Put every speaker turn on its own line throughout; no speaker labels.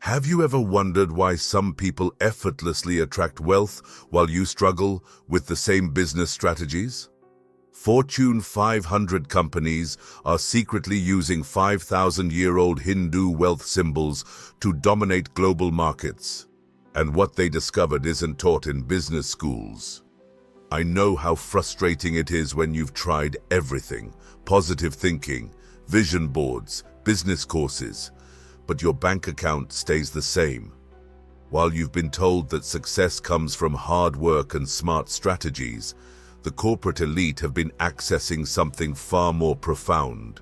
Have you ever wondered why some people effortlessly attract wealth while you struggle with the same business strategies? Fortune 500 companies are secretly using 5,000-year-old Hindu wealth symbols to dominate global markets. And what they discovered isn't taught in business schools. I know how frustrating it is when you've tried everything: positive thinking, vision boards, business courses, but your bank account stays the same. While you've been told that success comes from hard work and smart strategies, the corporate elite have been accessing something far more profound.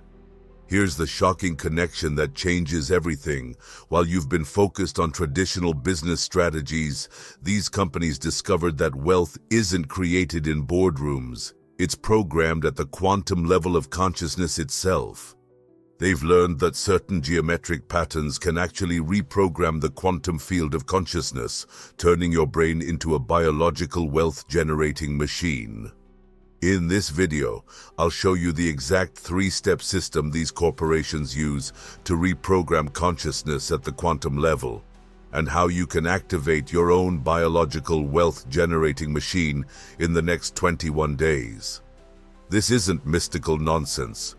Here's the shocking connection that changes everything. While you've been focused on traditional business strategies, these companies discovered that wealth isn't created in boardrooms. It's programmed at the quantum level of consciousness itself. They've learned that certain geometric patterns can actually reprogram the quantum field of consciousness, turning your brain into a biological wealth-generating machine. In this video, I'll show you the exact three-step system these corporations use to reprogram consciousness at the quantum level, and how you can activate your own biological wealth-generating machine in the next 21 days. This isn't mystical nonsense.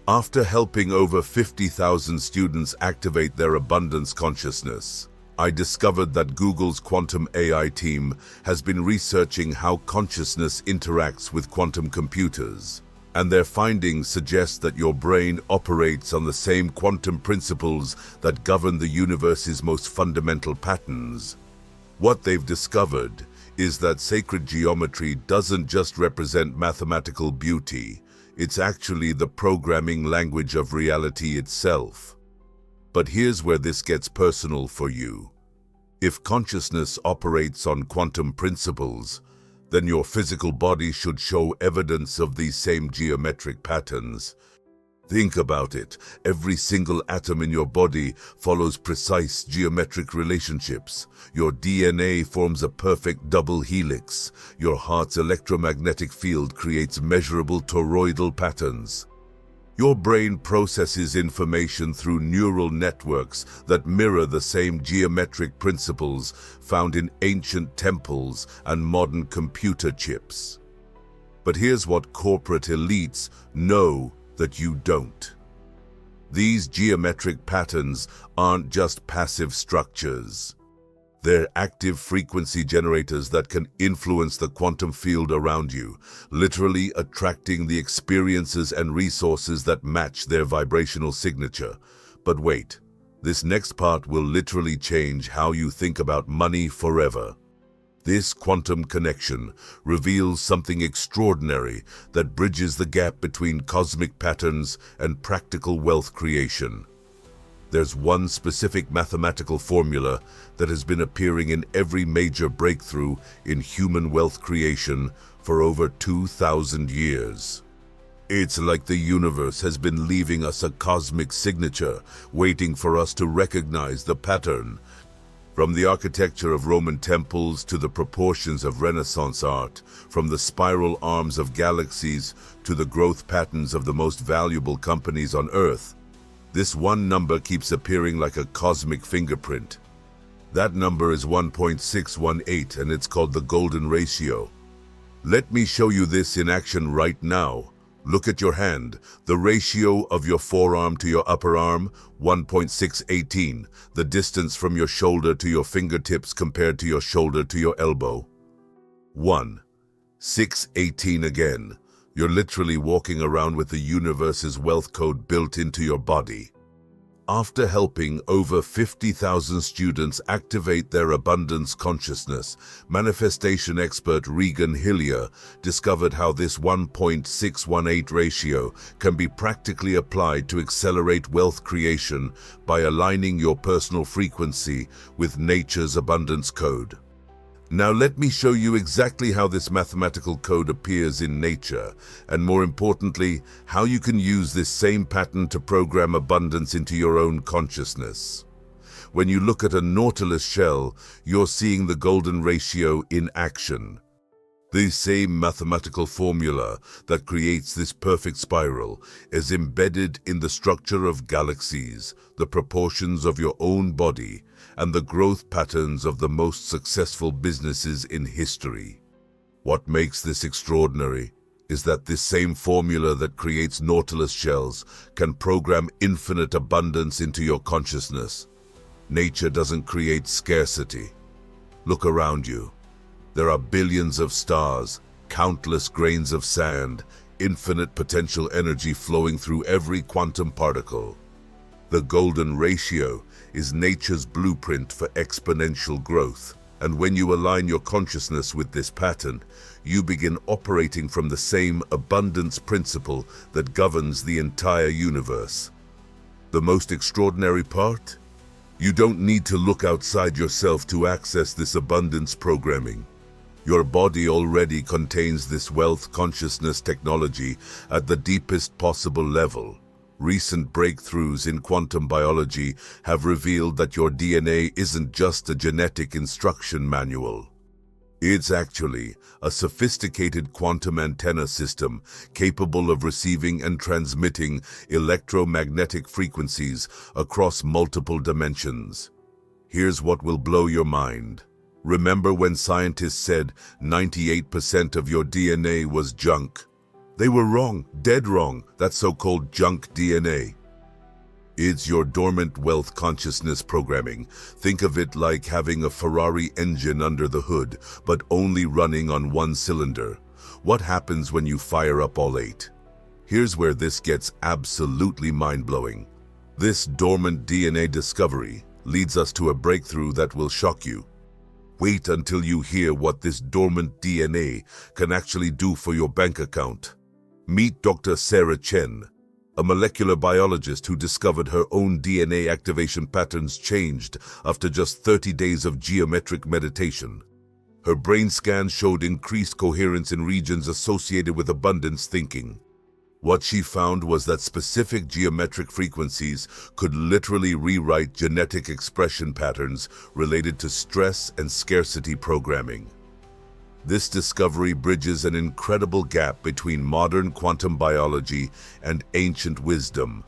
After helping over 50,000 students activate their abundance consciousness, I discovered that Google's quantum AI team has been researching how consciousness interacts with quantum computers, and their findings suggest that your brain operates on the same quantum principles that govern the universe's most fundamental patterns. What they've discovered is that sacred geometry doesn't just represent mathematical beauty. It's actually the programming language of reality itself. But here's where this gets personal for you. If consciousness operates on quantum principles, then your physical body should show evidence of these same geometric patterns. Think about it. Every single atom in your body follows precise geometric relationships. Your DNA forms a perfect double helix. Your heart's electromagnetic field creates measurable toroidal patterns. Your brain processes information through neural networks that mirror the same geometric principles found in ancient temples and modern computer chips. But here's what corporate elites know that you don't. These geometric patterns aren't just passive structures. They're active frequency generators that can influence the quantum field around you, literally attracting the experiences and resources that match their vibrational signature. But wait, this next part will literally change how you think about money forever. This quantum connection reveals something extraordinary that bridges the gap between cosmic patterns and practical wealth creation. There's one specific mathematical formula that has been appearing in every major breakthrough in human wealth creation for over 2,000 years. It's like the universe has been leaving us a cosmic signature, waiting for us to recognize the pattern. From the architecture of Roman temples to the proportions of Renaissance art, from the spiral arms of galaxies to the growth patterns of the most valuable companies on Earth, this one number keeps appearing like a cosmic fingerprint. That number is 1.618, and it's called the golden ratio. Let me show you this in action right now. Look at your hand. The ratio of your forearm to your upper arm, 1.618. The distance from your shoulder to your fingertips compared to your shoulder to your elbow. 1.618 again. You're literally walking around with the universe's wealth code built into your body. After helping over 50,000 students activate their abundance consciousness, manifestation expert Regan Hillier discovered how this 1.618 ratio can be practically applied to accelerate wealth creation by aligning your personal frequency with nature's abundance code. Now let me show you exactly how this mathematical code appears in nature, and more importantly, how you can use this same pattern to program abundance into your own consciousness. When you look at a nautilus shell, you're seeing the golden ratio in action. The same mathematical formula that creates this perfect spiral is embedded in the structure of galaxies, the proportions of your own body, and the growth patterns of the most successful businesses in history. What makes this extraordinary is that this same formula that creates nautilus shells can program infinite abundance into your consciousness. Nature doesn't create scarcity. Look around you. There are billions of stars, countless grains of sand, infinite potential energy flowing through every quantum particle. The golden ratio is nature's blueprint for exponential growth. And when you align your consciousness with this pattern, you begin operating from the same abundance principle that governs the entire universe. The most extraordinary part? You don't need to look outside yourself to access this abundance programming. Your body already contains this wealth consciousness technology at the deepest possible level. Recent breakthroughs in quantum biology have revealed that your DNA isn't just a genetic instruction manual. It's actually a sophisticated quantum antenna system capable of receiving and transmitting electromagnetic frequencies across multiple dimensions. Here's what will blow your mind. Remember when scientists said 98% of your DNA was junk? They were wrong, dead wrong. That's so-called junk DNA. It's your dormant wealth consciousness programming. Think of it like having a Ferrari engine under the hood, but only running on one cylinder. What happens when you fire up all 8? Here's where this gets absolutely mind-blowing. This dormant DNA discovery leads us to a breakthrough that will shock you. Wait until you hear what this dormant DNA can actually do for your bank account. Meet Dr. Sarah Chen, a molecular biologist who discovered her own DNA activation patterns changed after just 30 days of geometric meditation. Her brain scan showed increased coherence in regions associated with abundance thinking. What she found was that specific geometric frequencies could literally rewrite genetic expression patterns related to stress and scarcity programming. This discovery bridges an incredible gap between modern quantum biology and ancient wisdom.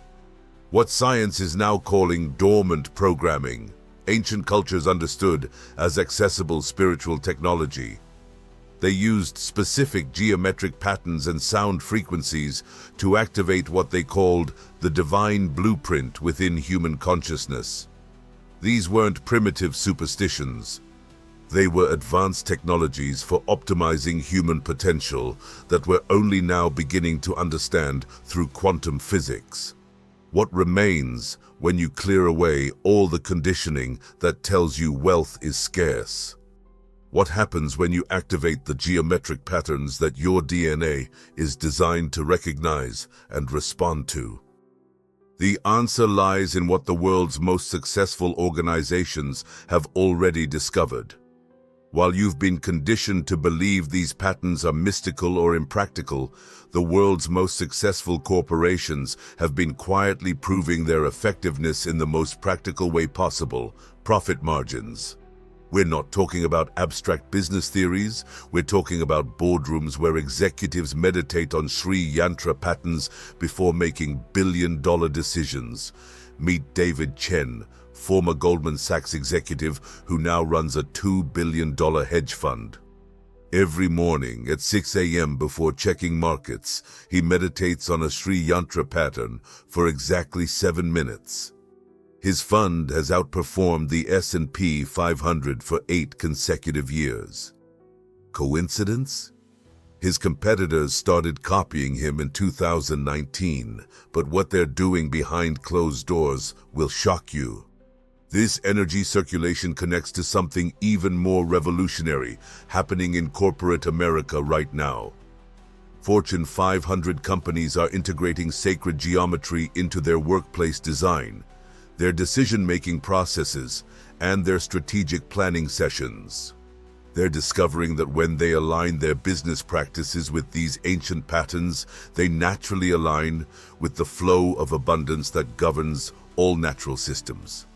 What science is now calling dormant programming, ancient cultures understood as accessible spiritual technology. They used specific geometric patterns and sound frequencies to activate what they called the divine blueprint within human consciousness. These weren't primitive superstitions. They were advanced technologies for optimizing human potential that we're only now beginning to understand through quantum physics. What remains when you clear away all the conditioning that tells you wealth is scarce? What happens when you activate the geometric patterns that your DNA is designed to recognize and respond to? The answer lies in what the world's most successful organizations have already discovered. While you've been conditioned to believe these patterns are mystical or impractical, the world's most successful corporations have been quietly proving their effectiveness in the most practical way possible: profit margins. We're not talking about abstract business theories. We're talking about boardrooms where executives meditate on Sri Yantra patterns before making billion-dollar decisions. Meet David Chen, former Goldman Sachs executive who now runs a $2 billion hedge fund. Every morning at 6 a.m. before checking markets, he meditates on a Sri Yantra pattern for exactly 7 minutes. His fund has outperformed the S&P 500 for 8 consecutive years. Coincidence? His competitors started copying him in 2019, but what they're doing behind closed doors will shock you. This energy circulation connects to something even more revolutionary happening in corporate America right now. Fortune 500 companies are integrating sacred geometry into their workplace design, their decision-making processes, and their strategic planning sessions. They're discovering that when they align their business practices with these ancient patterns, they naturally align with the flow of abundance that governs all natural systems.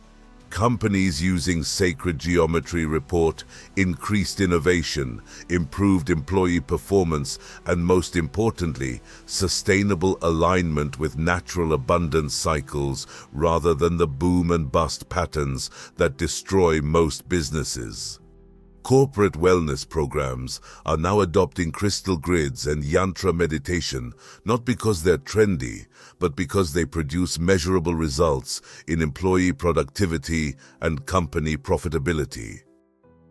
Companies using sacred geometry report increased innovation, improved employee performance, and most importantly, sustainable alignment with natural abundance cycles rather than the boom and bust patterns that destroy most businesses. Corporate wellness programs are now adopting crystal grids and yantra meditation, not because they're trendy, but because they produce measurable results in employee productivity and company profitability.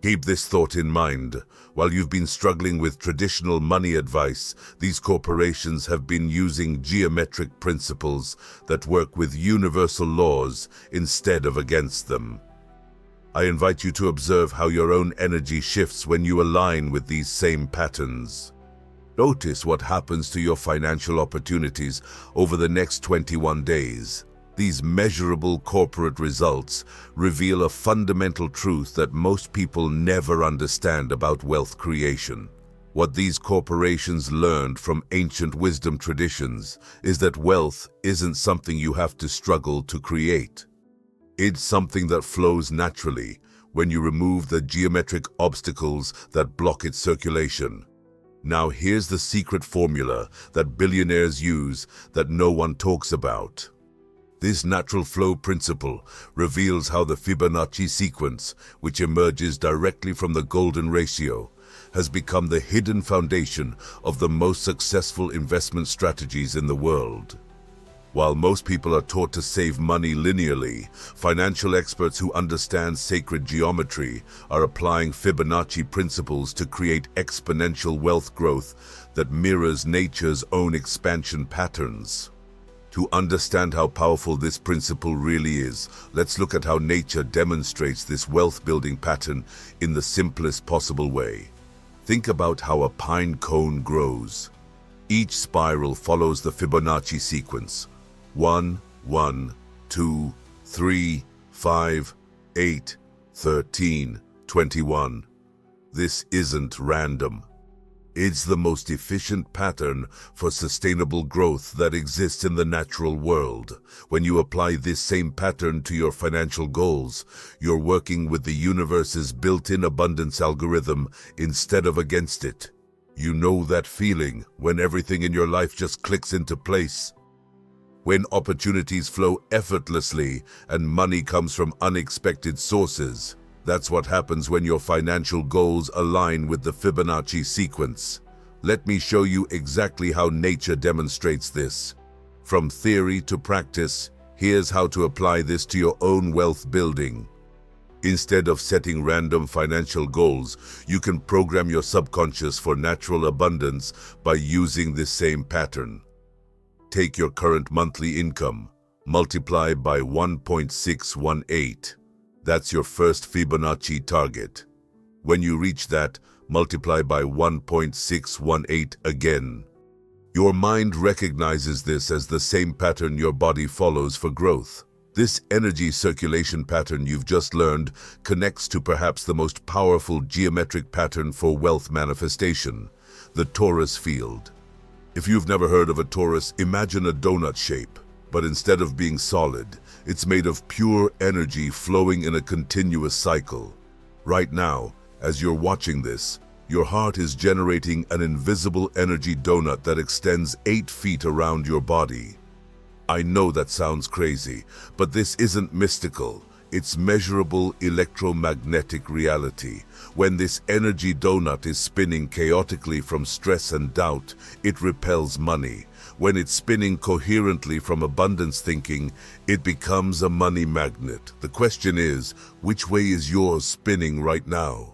Keep this thought in mind. While you've been struggling with traditional money advice, these corporations have been using geometric principles that work with universal laws instead of against them. I invite you to observe how your own energy shifts when you align with these same patterns. Notice what happens to your financial opportunities over the next 21 days. These measurable corporate results reveal a fundamental truth that most people never understand about wealth creation. What these corporations learned from ancient wisdom traditions is that wealth isn't something you have to struggle to create. It's something that flows naturally when you remove the geometric obstacles that block its circulation. Now here's the secret formula that billionaires use that no one talks about. This natural flow principle reveals how the Fibonacci sequence, which emerges directly from the golden ratio, has become the hidden foundation of the most successful investment strategies in the world. While most people are taught to save money linearly, financial experts who understand sacred geometry are applying Fibonacci principles to create exponential wealth growth that mirrors nature's own expansion patterns. To understand how powerful this principle really is, let's look at how nature demonstrates this wealth-building pattern in the simplest possible way. Think about how a pine cone grows. Each spiral follows the Fibonacci sequence. 1, 1, 2, 3, 5, 8, 13, 21. This isn't random. It's the most efficient pattern for sustainable growth that exists in the natural world. When you apply this same pattern to your financial goals, you're working with the universe's built-in abundance algorithm instead of against it. You know that feeling when everything in your life just clicks into place? When opportunities flow effortlessly and money comes from unexpected sources. That's what happens when your financial goals align with the Fibonacci sequence. Let me show you exactly how nature demonstrates this. From theory to practice, here's how to apply this to your own wealth building. Instead of setting random financial goals, you can program your subconscious for natural abundance by using this same pattern. Take your current monthly income, multiply by 1.618. That's your first Fibonacci target. When you reach that, multiply by 1.618 again. Your mind recognizes this as the same pattern your body follows for growth. This energy circulation pattern you've just learned connects to perhaps the most powerful geometric pattern for wealth manifestation, the torus field. If you've never heard of a torus, imagine a donut shape, but instead of being solid, it's made of pure energy flowing in a continuous cycle. Right now, as you're watching this, your heart is generating an invisible energy donut that extends 8 feet around your body. I know that sounds crazy, but this isn't mystical. It's measurable electromagnetic reality. When this energy donut is spinning chaotically from stress and doubt, it repels money. When it's spinning coherently from abundance thinking, it becomes a money magnet. The question is, which way is yours spinning right now?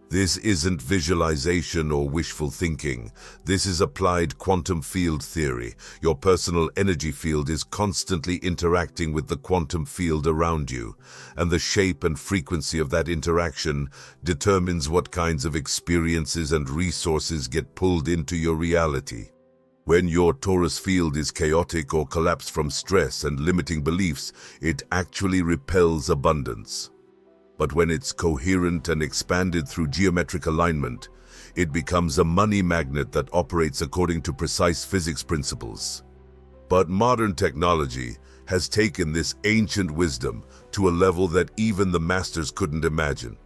This isn't visualization or wishful thinking. This is applied quantum field theory. Your personal energy field is constantly interacting with the quantum field around you, and the shape and frequency of that interaction determines what kinds of experiences and resources get pulled into your reality. When your torus field is chaotic or collapsed from stress and limiting beliefs, it actually repels abundance. But when it's coherent and expanded through geometric alignment, it becomes a money magnet that operates according to precise physics principles. But modern technology has taken this ancient wisdom, to a level that even the masters couldn't imagine.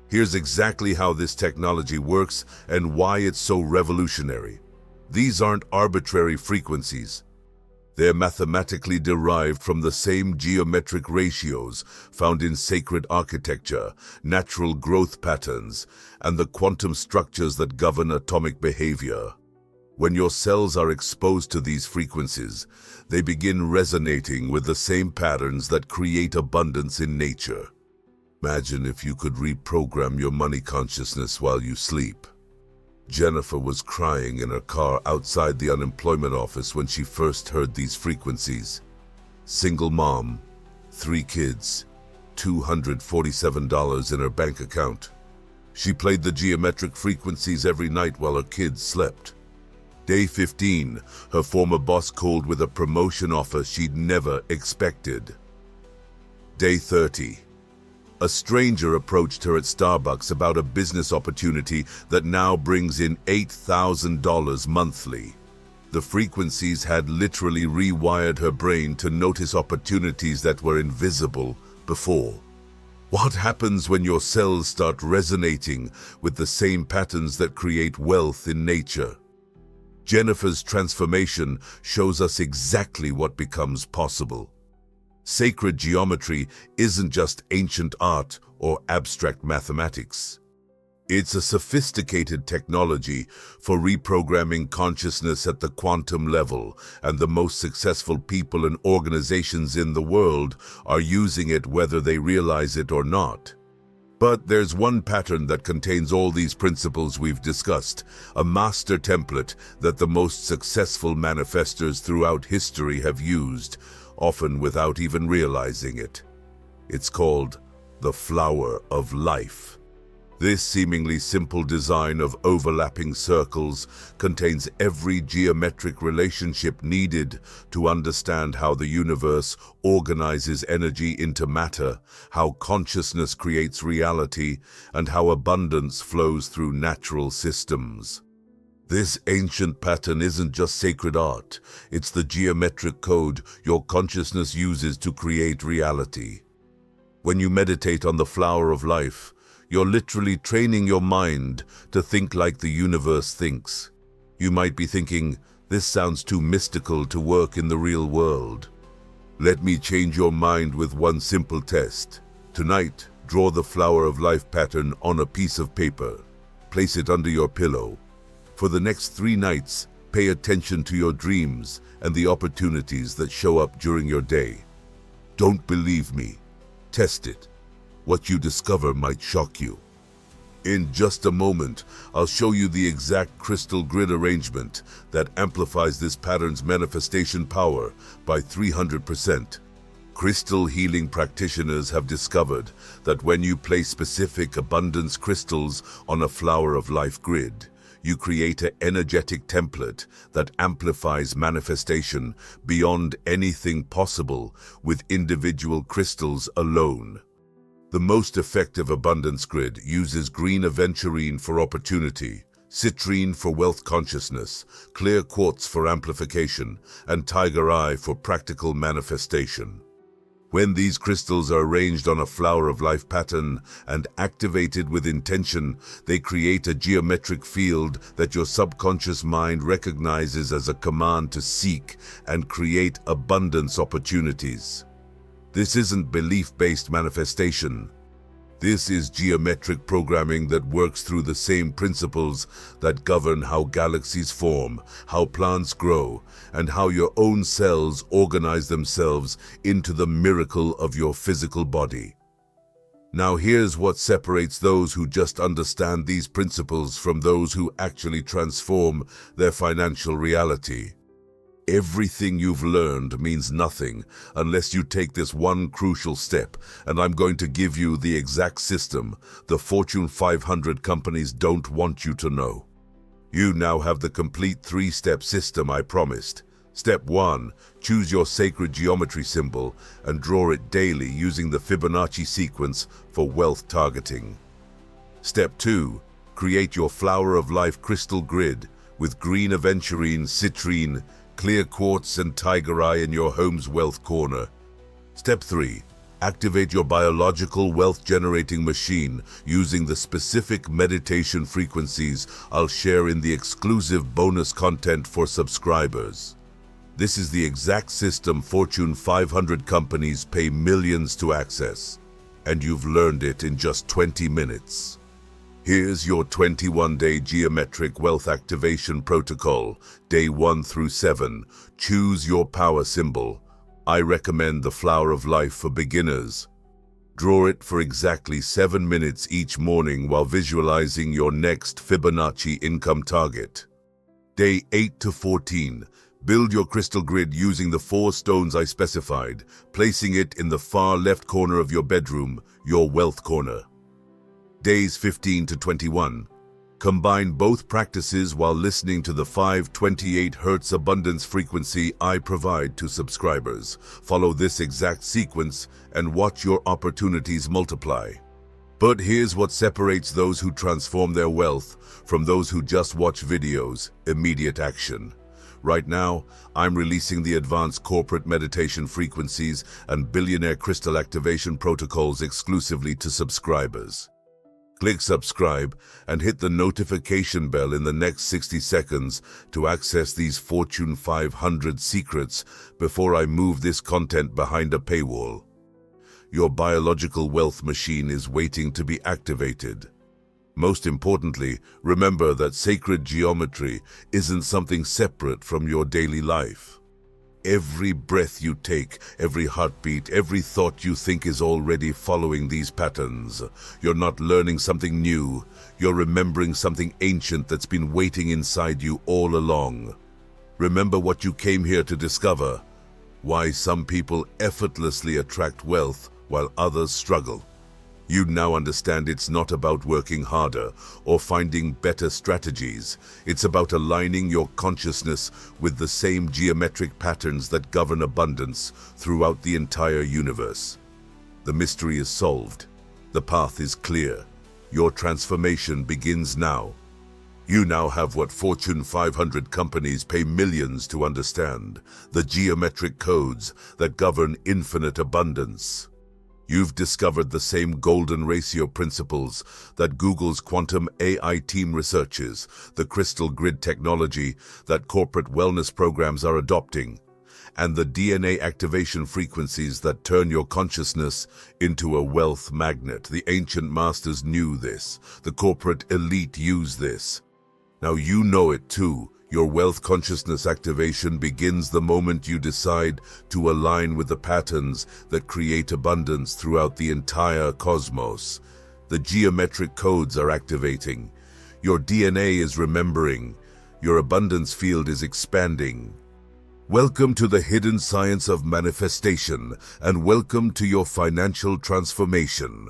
Here's exactly how this technology works and why it's so revolutionary. These aren't arbitrary frequencies. They're mathematically derived from the same geometric ratios found in sacred architecture, natural growth patterns, and the quantum structures that govern atomic behavior. When your cells are exposed to these frequencies, they begin resonating with the same patterns that create abundance in nature. Imagine if you could reprogram your money consciousness while you sleep. Jennifer was crying in her car outside the unemployment office when she first heard these frequencies. Single mom, 3 kids, $247 in her bank account. She played the geometric frequencies every night while her kids slept. Day 15, her former boss called with a promotion offer she'd never expected. Day 30. A stranger approached her at Starbucks about a business opportunity that now brings in $8,000 monthly. The frequencies had literally rewired her brain to notice opportunities that were invisible before. What happens when your cells start resonating with the same patterns that create wealth in nature? Jennifer's transformation shows us exactly what becomes possible. Sacred geometry isn't just ancient art or abstract mathematics. It's a sophisticated technology for reprogramming consciousness at the quantum level, and the most successful people and organizations in the world are using it whether they realize it or not. But there's one pattern that contains all these principles we've discussed, a master template that the most successful manifestors throughout history have used, often without even realizing it. It's called the flower of life. This seemingly simple design of overlapping circles contains every geometric relationship needed to understand how the universe organizes energy into matter, how consciousness creates reality, and how abundance flows through natural systems. This ancient pattern isn't just sacred art, it's the geometric code your consciousness uses to create reality. When you meditate on the flower of life, you're literally training your mind to think like the universe thinks. You might be thinking, this sounds too mystical to work in the real world. Let me change your mind with one simple test. Tonight, draw the flower of life pattern on a piece of paper. Place it under your pillow. For the next 3 nights, pay attention to your dreams and the opportunities that show up during your day. Don't believe me. Test it. What you discover might shock you. In just a moment, I'll show you the exact crystal grid arrangement that amplifies this pattern's manifestation power by 300%. Crystal healing practitioners have discovered that when you place specific abundance crystals on a flower of life grid, you create an energetic template that amplifies manifestation beyond anything possible with individual crystals alone. The most effective abundance grid uses green aventurine for opportunity, citrine for wealth consciousness, clear quartz for amplification, and tiger eye for practical manifestation. When these crystals are arranged on a flower of life pattern and activated with intention, they create a geometric field that your subconscious mind recognizes as a command to seek and create abundance opportunities. This isn't belief-based manifestation. This is geometric programming that works through the same principles that govern how galaxies form, how plants grow, and how your own cells organize themselves into the miracle of your physical body. Now here's what separates those who just understand these principles from those who actually transform their financial reality. Everything you've learned means nothing unless you take this one crucial step, and I'm going to give you the exact system the Fortune 500 companies don't want you to know. You now have the complete 3-step system I promised. Step 1. Choose your sacred geometry symbol and draw it daily using the Fibonacci sequence for wealth targeting. Step 2. Create your flower of life crystal grid with green aventurine, citrine, clear quartz and tiger eye in your home's wealth corner. Step 3. Activate your biological wealth-generating machine using the specific meditation frequencies I'll share in the exclusive bonus content for subscribers. This is the exact system Fortune 500 companies pay millions to access, and you've learned it in just 20 minutes. Here's your 21-day geometric wealth activation protocol, day 1 through 7. Choose your power symbol. I recommend the flower of life for beginners. Draw it for exactly 7 minutes each morning while visualizing your next Fibonacci income target. Day 8 to 14. Build your crystal grid using the 4 stones I specified, placing it in the far left corner of your bedroom, your wealth corner. Days 15 to 21. Combine both practices while listening to the 528 Hz abundance frequency I provide to subscribers. Follow this exact sequence and watch your opportunities multiply. But here's what separates those who transform their wealth from those who just watch videos: immediate action. Right now, I'm releasing the advanced corporate meditation frequencies and billionaire crystal activation protocols exclusively to subscribers. Click subscribe and hit the notification bell in the next 60 seconds to access these Fortune 500 secrets before I move this content behind a paywall. Your biological wealth machine is waiting to be activated. Most importantly, remember that sacred geometry isn't something separate from your daily life. Every breath you take, every heartbeat, every thought you think is already following these patterns. You're not learning something new, you're remembering something ancient that's been waiting inside you all along. Remember what you came here to discover: why some people effortlessly attract wealth while others struggle. You now understand it's not about working harder or finding better strategies. It's about aligning your consciousness with the same geometric patterns that govern abundance throughout the entire universe. The mystery is solved. The path is clear. Your transformation begins now. You now have what Fortune 500 companies pay millions to understand: the geometric codes that govern infinite abundance. You've discovered the same golden ratio principles that Google's quantum AI team researches, the crystal grid technology that corporate wellness programs are adopting, and the DNA activation frequencies that turn your consciousness into a wealth magnet. The ancient masters knew this. The corporate elite use this. Now you know it too. Your wealth consciousness activation begins the moment you decide to align with the patterns that create abundance throughout the entire cosmos. The geometric codes are activating. Your DNA is remembering. Your abundance field is expanding. Welcome to the hidden science of manifestation, and welcome to your financial transformation.